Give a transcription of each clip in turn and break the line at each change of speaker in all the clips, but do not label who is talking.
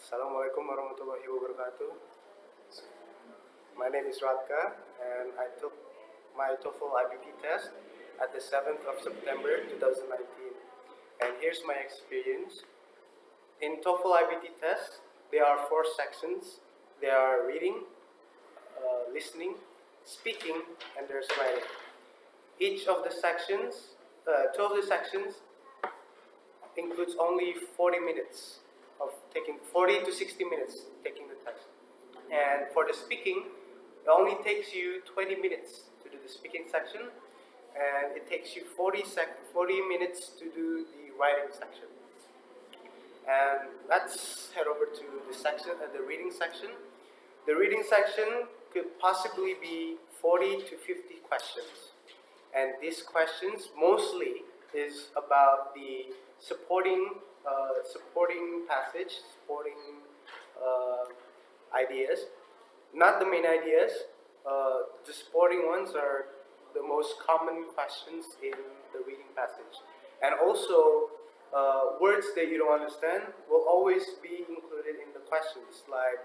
Assalamualaikum warahmatullahi wabarakatuh. My name is Radka, and I took my TOEFL iBT test at the 7th of September 2019. And here's my experience. In TOEFL iBT test, there are 4 sections. There are reading, listening, speaking, and there's writing. Each of the sections, 2 of the sections includes only 40 minutes of taking 40 to 60 minutes taking the test. And for the speaking, it only takes you 20 minutes to do the speaking section, and it takes you 40 minutes to do the writing section. And let's head over to the reading section. The reading section could possibly be 40 to 50 questions. And these questions mostly is about the supporting passage, supporting ideas, not the main ideas. The supporting ones are the most common questions in the reading passage. And also, words that you don't understand will always be included in the questions, like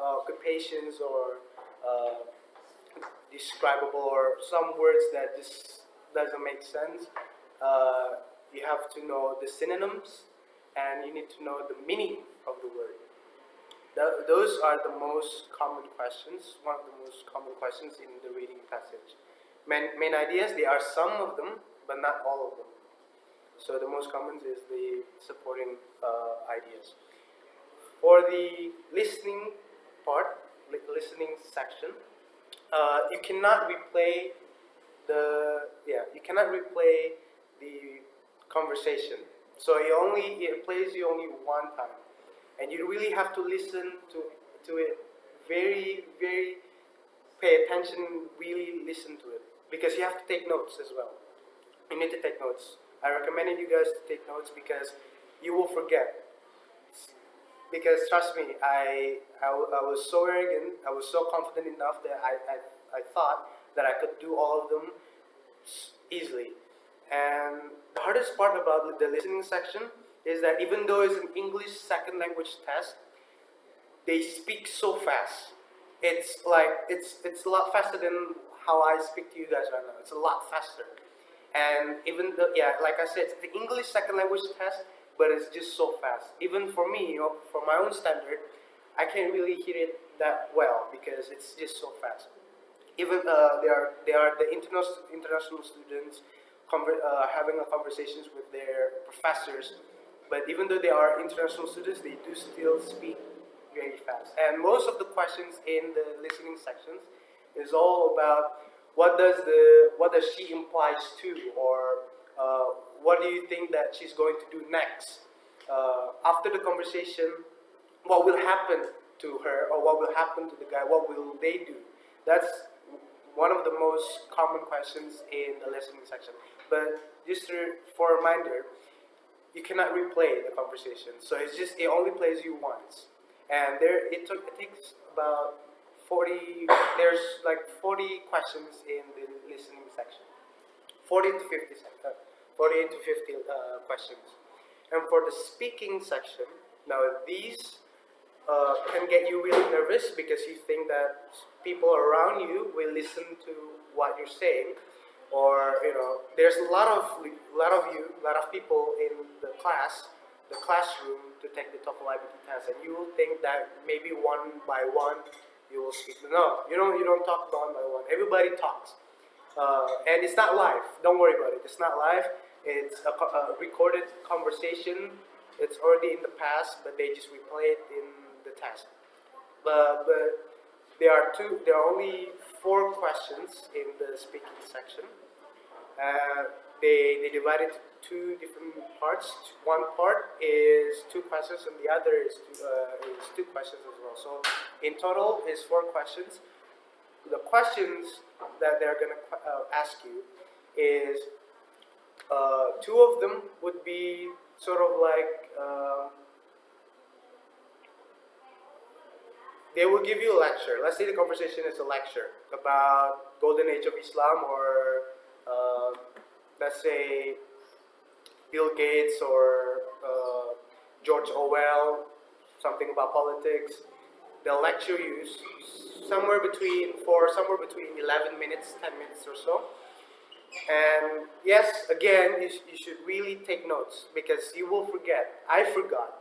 occupations or describable, or some words that just doesn't make sense. You have to know the synonyms, and you need to know the meaning of the word. Those are the most common questions, one of the most common questions in the reading passage. Main ideas, there are some of them, but not all of them. So the most common is the supporting ideas. For the listening part, listening section, you cannot replay the conversation. So it plays you only one time, and you really have to listen to it very, very pay attention, really listen to it, because you have to take notes as well. You need to take notes. I recommend you guys to take notes because you will forget. Because trust me, I was so arrogant, I was so confident enough that I thought that I could do all of them easily. And the hardest part about the listening section is that even though it's an English second language test, they speak so fast. It's a lot faster than how I speak to you guys right now. It's a lot faster. And even though, like I said, it's the English second language test, but it's just so fast. Even for me, for my own standard, I can't really hear it that well because it's just so fast. Even they are the international students having a conversations with their professors, but even though they are international students, they do still speak very fast. And most of the questions in the listening sections is all about what does she implies to, or what do you think that she's going to do next after the conversation. What will happen to her, or what will happen to the guy? What will they do? That's one of the most common questions in the listening section. But just for a reminder, you cannot replay the conversation. So it only plays you once. And it takes about 40. There's like 40 questions in the listening section. 40 to 50 questions. And for the speaking section, now these can get you really nervous because you think that people around you will listen to what you're saying, or there's a lot of people in the classroom to take the TOEFL iBT test, and you will think that maybe one by one you will speak. No, you don't talk one by one. Everybody talks, and it's not live. Don't worry about it. It's not live. It's a recorded conversation. It's already in the past, but they just replay it in the test. But there are only 4 questions in the speaking section. They divide it into 2 different parts. One part is 2 questions, and the other is 2 questions as well. So in total is 4 questions. The questions that they're going to ask you is 2 of them would be sort of like they will give you a lecture. Let's say the conversation is a lecture about Golden Age of Islam, or let's say Bill Gates, or George Orwell, something about politics. They'll lecture you somewhere between 11 minutes, 10 minutes or so. And yes, again, you should really take notes because you will forget. I forgot.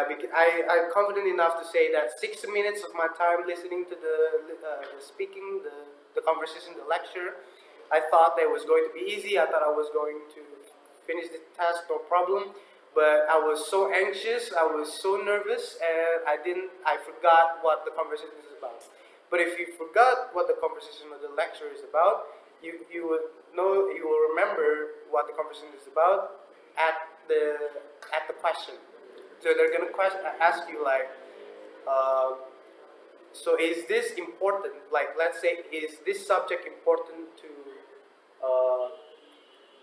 Because I'm confident enough to say that 60 minutes of my time listening to the speaking, the conversation, the lecture, I thought that was going to be easy. I thought I was going to finish the task, no problem. But I was so anxious, I was so nervous, and I forgot what the conversation is about. But if you forgot what the conversation or the lecture is about, you will remember what the conversation is about at the question. So they're gonna ask you like, so is this important? Like, let's say, is this subject important uh,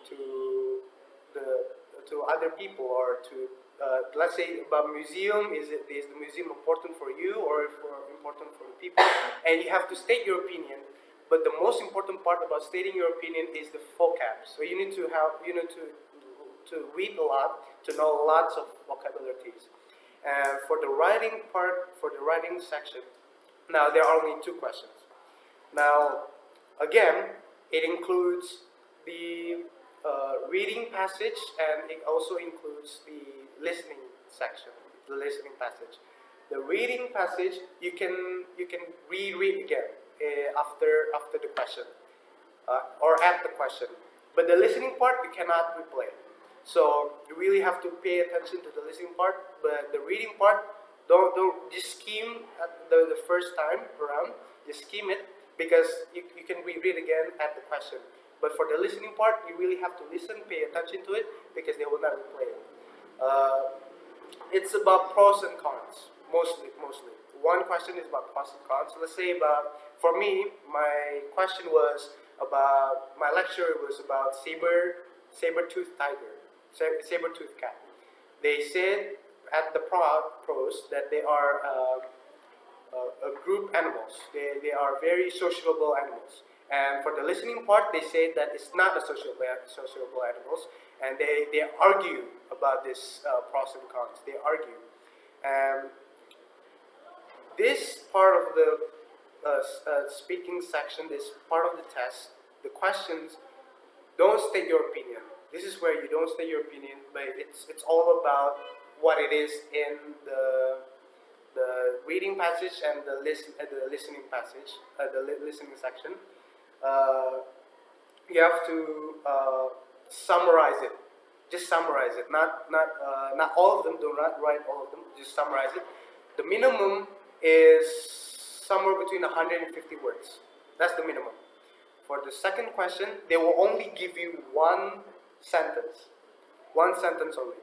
to to other people, or to let's say about museum? Is the museum important for you or important for the people? And you have to state your opinion. But the most important part about stating your opinion is the vocab. So you need to read a lot, to know lots of vocabularies. And for the writing part, for the writing section, now there are only 2 questions. Now, again, it includes the reading passage, and it also includes the listening section, the listening passage. The reading passage you can reread again after the question or at the question, but the listening part you cannot replay. So you really have to pay attention to the listening part, but the reading part, don't just skim at the first time around, just skim it, because you can reread again at the question. But for the listening part, you really have to listen, pay attention to it, because they will not replay it. It's about pros and cons, mostly. One question is about pros and cons. Let's say for me, my question was about, my lecture was about saber-toothed tiger, saber-toothed cat. They said at the pros that they are a group animals. They are very sociable animals. And for the listening part, they say that it's not a sociable animals, and they argue about this pros and cons. They argue. This part of the speaking section, this part of the test, the questions, don't state your opinion. This is where you don't state your opinion, but it's all about what it is in the reading passage and the listening passage, the listening section. You have to summarize it. Just summarize it. Not all of them. Do not write all of them. Just summarize it. The minimum is somewhere between 150 words. That's the minimum. For the second question, they will only give you one sentence. One sentence only.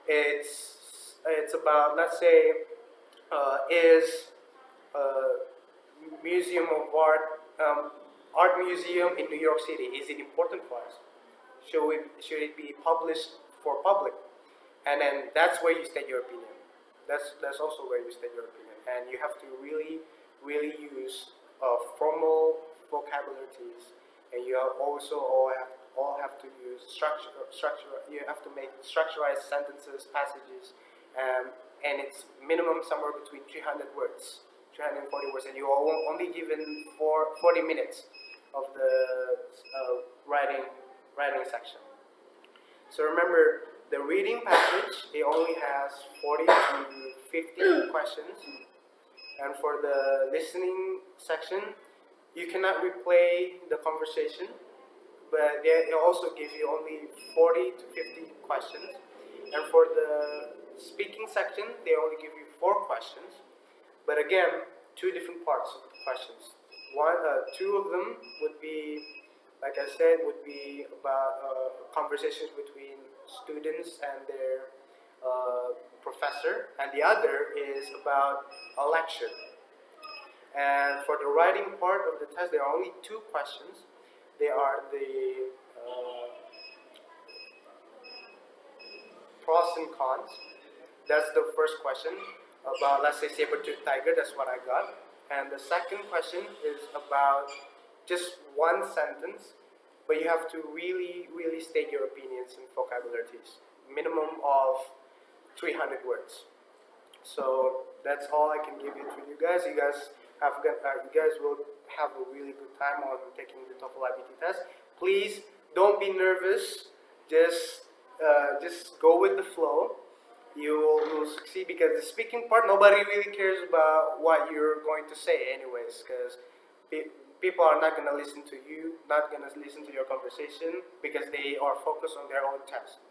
It's about, let's say, is Museum of Art, art museum in New York City, is it important for us? Should it be published for public? And then that's where you state your opinion. That's also where you state your opinion, and you have to really use formal vocabularies, and you also all have to use structure. You have to make structurized sentences, passages, and it's minimum somewhere between 300 words, 340 words, and you are only given 40 minutes of the writing section. So remember, the reading passage, it only has 40 to 50 questions, and for the listening section, you cannot replay the conversation, but they also give you only 40 to 50 questions. And for the speaking section, they only give you 4 questions, but again, 2 different parts of the questions. Two of them would be, like I said, would be about conversations between students and their professor, and the other is about a lecture. And for the writing part of the test, there are only 2 questions. They are the pros and cons. That's the first question about, let's say, saber-toothed tiger. That's what I got. And the second question is about just one sentence, but you have to really state your opinions and vocabularies. Minimum of 300 words. So that's all I can give it to you guys. You guys will have a really good time on taking the TOEFL iBT test. Please don't be nervous. Just go with the flow. You will succeed, because the speaking part, nobody really cares about what you're going to say anyways, because people are not going to listen to you, not going to listen to your conversation, because they are focused on their own test.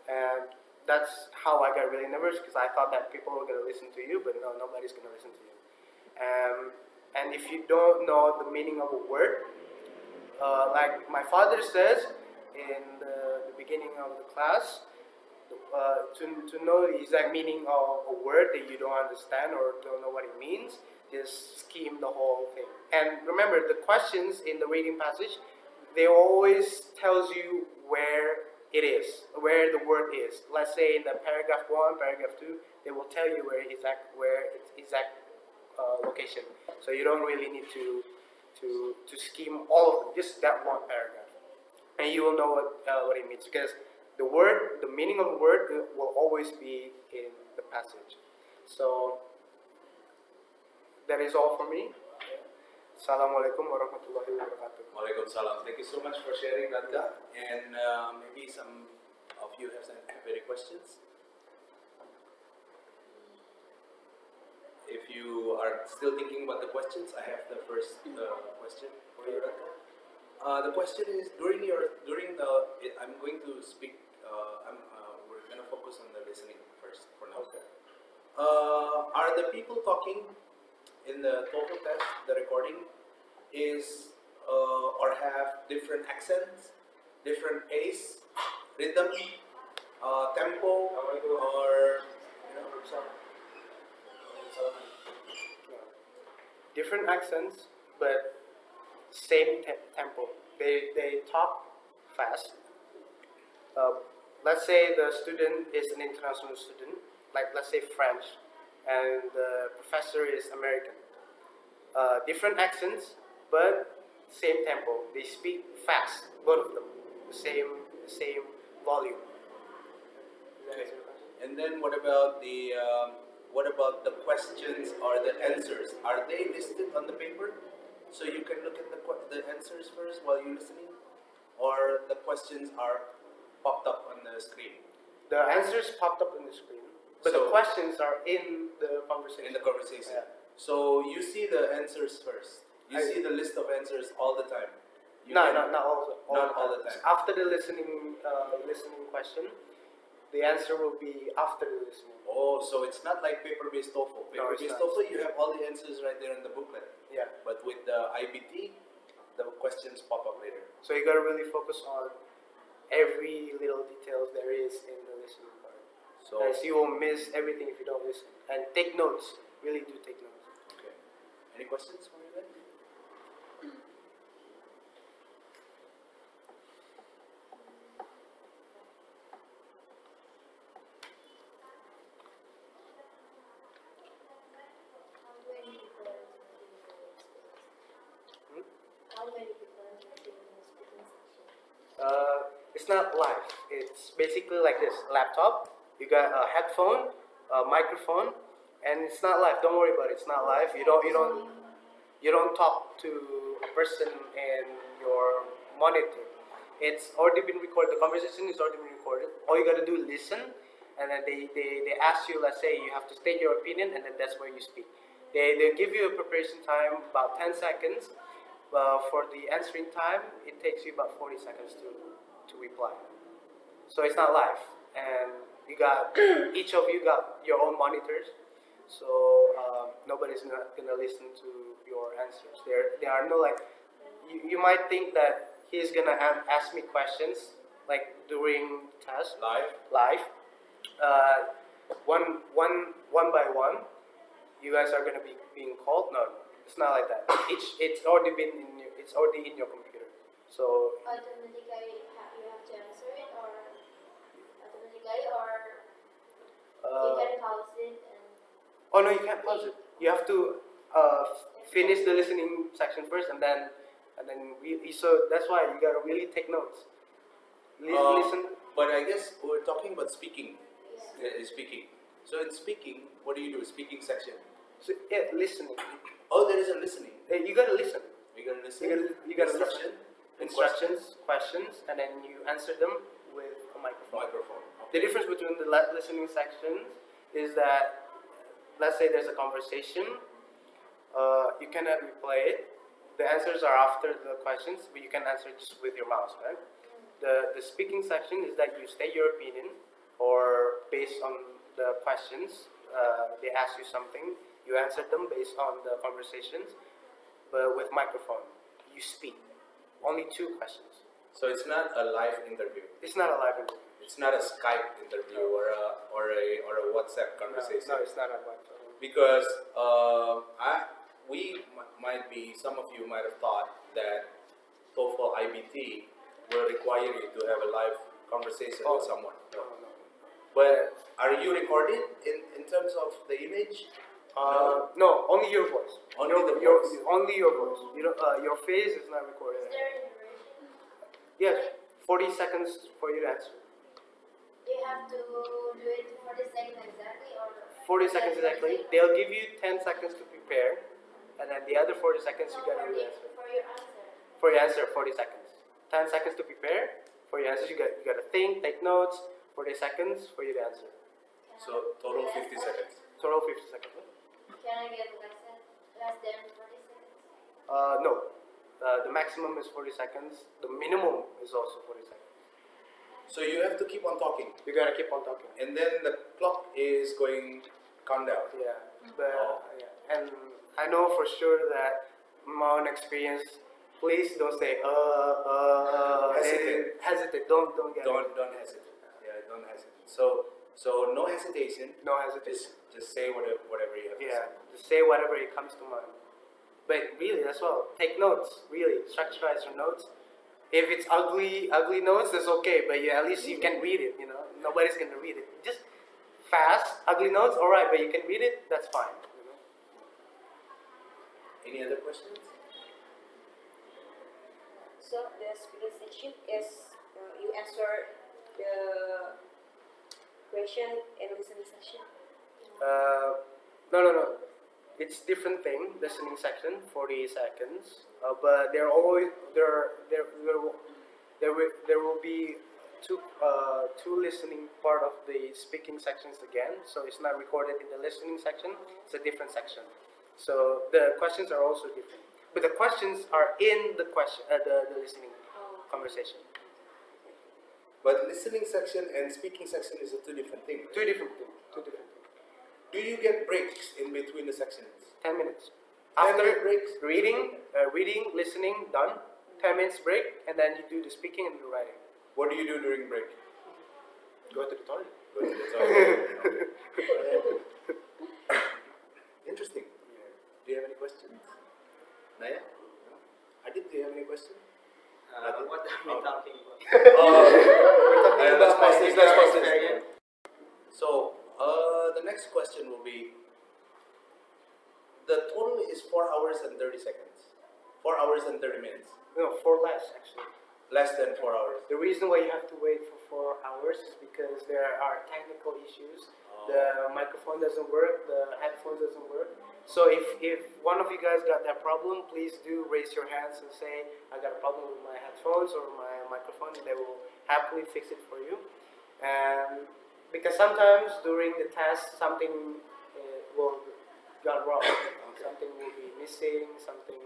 And that's how I got really nervous, because I thought that people were going to listen to you, but no, nobody's going to listen to you. And if you don't know the meaning of a word, like my father says in the beginning of the class, to know the exact meaning of a word that you don't understand or don't know what it means, just skim the whole thing. And remember, the questions in the reading passage, they always tells you where it is, where the word is. Let's say in the paragraph 1, paragraph 2, they will tell you where its exact location. So you don't really need to skim all of them, just that one paragraph, and you will know what it means, because the meaning of the word will always be in the passage. So that is all for me. Assalamualaikum warahmatullahi wabarakatuh.
Waalaikumsalam. Thank you so much for sharing, Radka. And maybe some of you have any questions. If you are still thinking about the questions, I have the first question for you, Radka. The question is, I'm going to speak. We're going to focus on the listening first for now.
Okay.
Are the people talking in the TOEFL test, the recording, is or have different accents, different pace, rhythm, tempo, or
different accents, but same tempo. They talk fast. Let's say the student is an international student, like let's say French, and the professor is American. Different accents, but same tempo. They speak fast, both of them, the same volume.
Okay. And then what about the questions or the answers? Are they listed on the paper, so you can look at the answers first while you're listening, or the questions are popped up on the screen?
The answers popped up on the screen, but the questions are in the conversation.
In the conversation.
Yeah.
So you see the answers first. You see the list of answers all the time.
Not all
the time.
After the listening question, the answer will be after the listening.
Oh, so it's not like paper-based TOEFL. Paper-based TOEFL, you have all the answers right there in the booklet.
Yeah.
But with the iBT, the questions pop up later.
So you gotta really focus on every little details there is in the listening part. So you will miss everything if you don't listen. And take notes. Really do take notes.
Okay. Any questions for you then?
It's not live. It's basically like this laptop. You got a headphone, a microphone, and it's not live. Don't worry about it. It's not live. You don't talk to a person in your monitor. It's already been recorded. The conversation is already been recorded. All you gotta do is listen, and then they ask you. Let's say you have to state your opinion, and then that's where you speak. They give you a preparation time about 10 seconds. For the answering time, it takes you about 40 seconds to reply. So it's not live, and you got each of you got your own monitors, so nobody's not gonna listen to your answers. There are no like you might think that he's gonna ask me questions like during the test live. One by one, you guys are gonna be being called. No, it's not like that. It's already in your computer. So
automatically you have to answer it, or automatically, or you can pause it and.
Oh no, you can't pause it. You have to finish the listening section first, and then so that's why you gotta really take notes. Listen.
But I guess we're talking about speaking.
Yeah.
Speaking. So in speaking, what do? Speaking section.
So yeah, listening.
Oh, there is a listening.
You gotta listen.
You gotta listen.
You gotta
Instruction.
listen. Instructions, questions, and then you answer them with a microphone. The difference between the listening sections is that, let's say there's a conversation, you cannot replay it. The answers are after the questions, but you can answer just with your mouse, right? The speaking section is that you state your opinion, or based on the questions, they ask you something, you answer them based on the conversations, but with microphone, you speak. Only 2 questions.
So it's not a live interview.
It's not a live interview.
It's not a Skype interview or a WhatsApp conversation.
No, it's not a live interview.
Because some of you might have thought that TOEFL iBT will require you to have a live conversation with someone.
No.
But are you recorded in terms of the image?
No, only your voice.
Only the voice.
Only your voice. You know, your face is not recorded.
Is there a duration?
Yes, 40 seconds for you to answer.
You have to do it 40 seconds exactly, or
40 seconds exactly. They'll give you 10 seconds to prepare, and then the other 40 seconds you gotta answer.
For your answer.
For your answer, 40 seconds. 10 seconds to prepare. For your answers, you gotta think, take notes. 40 seconds for you to answer.
So total 50 seconds.
Total 50 seconds.
Can I get less than 40 seconds?
No. The maximum is 40 seconds. The minimum is also 40 seconds.
So you have to keep on talking.
You gotta keep on talking.
And then the clock is going countdown.
Yeah. But yeah. And I know for sure that my own experience. Please don't say hesitate. Don't get.
Don't hesitate. Yeah, don't hesitate. So no hesitation.
No hesitation.
Just say whatever you have to say.
Just say whatever it comes to mind. But really, as well, take notes. Really, structurize your notes. If it's ugly notes, that's okay. But at least you can read it. You know, nobody's gonna read it. Just fast, ugly notes, all right. But you can read it. That's fine. You know?
Any other questions?
So the speaking section is you answer the question and listening section.
No. It's different thing. Listening section, 40 seconds. But there will be two listening part of the speaking sections again. So it's not recorded in the listening section. It's a different section. So the questions are also different. But the questions are in the listening conversation.
But listening section and speaking section is a two different things.
Two different things.
Do you get breaks in between the sections?
10 minutes.
10
After
minute breaks?
reading, listening, done. 10 minutes break, and then you do the speaking and the writing.
What do you do during break?
Go to the toilet.
Go to the toilet. Interesting. Do you have any questions? Naya? Adit, do you have any questions?
What are we talking about?
Let's pause this.
Experience.
So, the next question will be, the total is 4 hours and 30 seconds. 4 hours and 30 minutes.
No, 4 less actually.
Less than 4 hours.
The reason why you have to wait for 4 hours is because there are technical issues. The microphone doesn't work, the headphones doesn't work. So if one of you guys got that problem, please do raise your hands and say, I got a problem with my headphones or my microphone, and they will happily fix it for you. And because sometimes during the test, something will got wrong. Something will be missing, something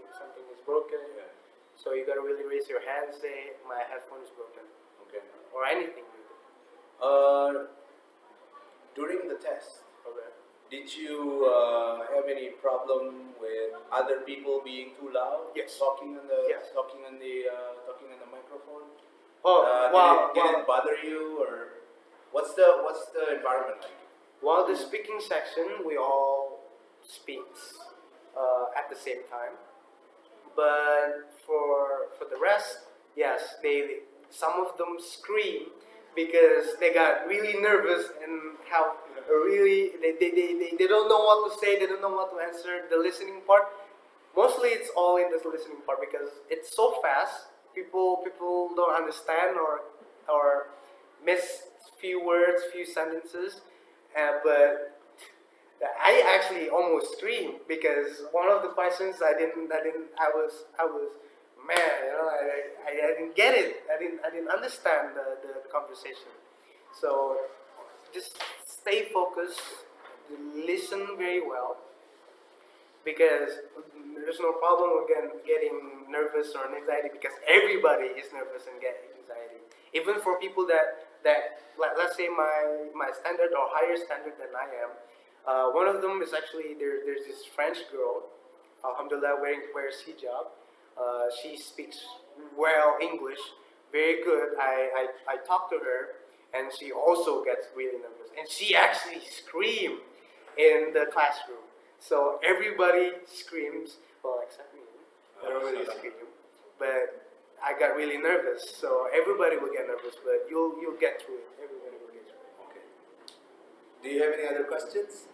is broken.
Yeah.
So you gotta really raise your hand and say, my headphone is broken.
Okay.
Or anything really.
During the test,
Okay.
did you have any problem with other people being too loud?
Yes.
Talking on the
Yes.
talking on the microphone. Did it bother you, or what's the environment like?
While the speaking section, we all speaks at the same time. But for the rest, yes, some of them scream because they got really nervous and how really they don't know what to say, they don't know what to answer. The listening part, mostly it's all in the listening part because it's so fast. People don't understand or miss few words, few sentences, but I actually almost screamed because one of the questions I was, man, you know, I didn't get it. I didn't understand the conversation. So just stay focused, listen very well, because there's no problem with getting nervous or anxiety, because everybody is nervous and get anxiety. Even for people that let's say my standard or higher standard than I am. One of them is actually there's this French girl, alhamdulillah, wears hijab. She speaks well English, very good. I talked to her, and she also gets really nervous, and she actually screamed in the classroom. So everybody screams, well, except me. I don't really scream, but I got really nervous. So everybody will get nervous, but you'll get through it. Everybody will get through it.
Okay. Do you have any other questions?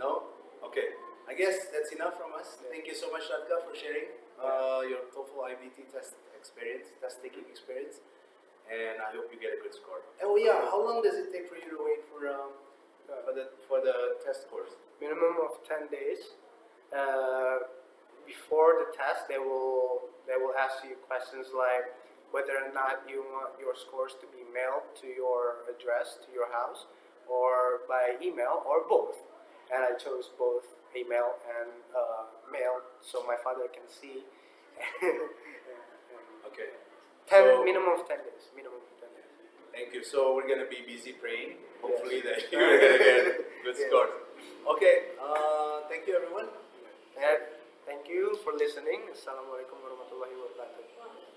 No? Okay. I guess that's enough from us. Thank you so much, Radka, for sharing your TOEFL iBT test taking experience, and I hope you get a good score. Oh yeah, how long does it take for you to wait for the test course?
Minimum of 10 days. Before the test, they will ask you questions like whether or not you want your scores to be mailed to your address, to your house, or by email, or both. And I chose both email and mail, so my father can see.
Okay.
Minimum of 10 days. Minimum of 10 days.
Thank you. So we're gonna be busy praying. Hopefully that you're gonna get good scores. Okay. Thank you, everyone.
And thank you for listening. Assalamualaikum warahmatullahi wabarakatuh.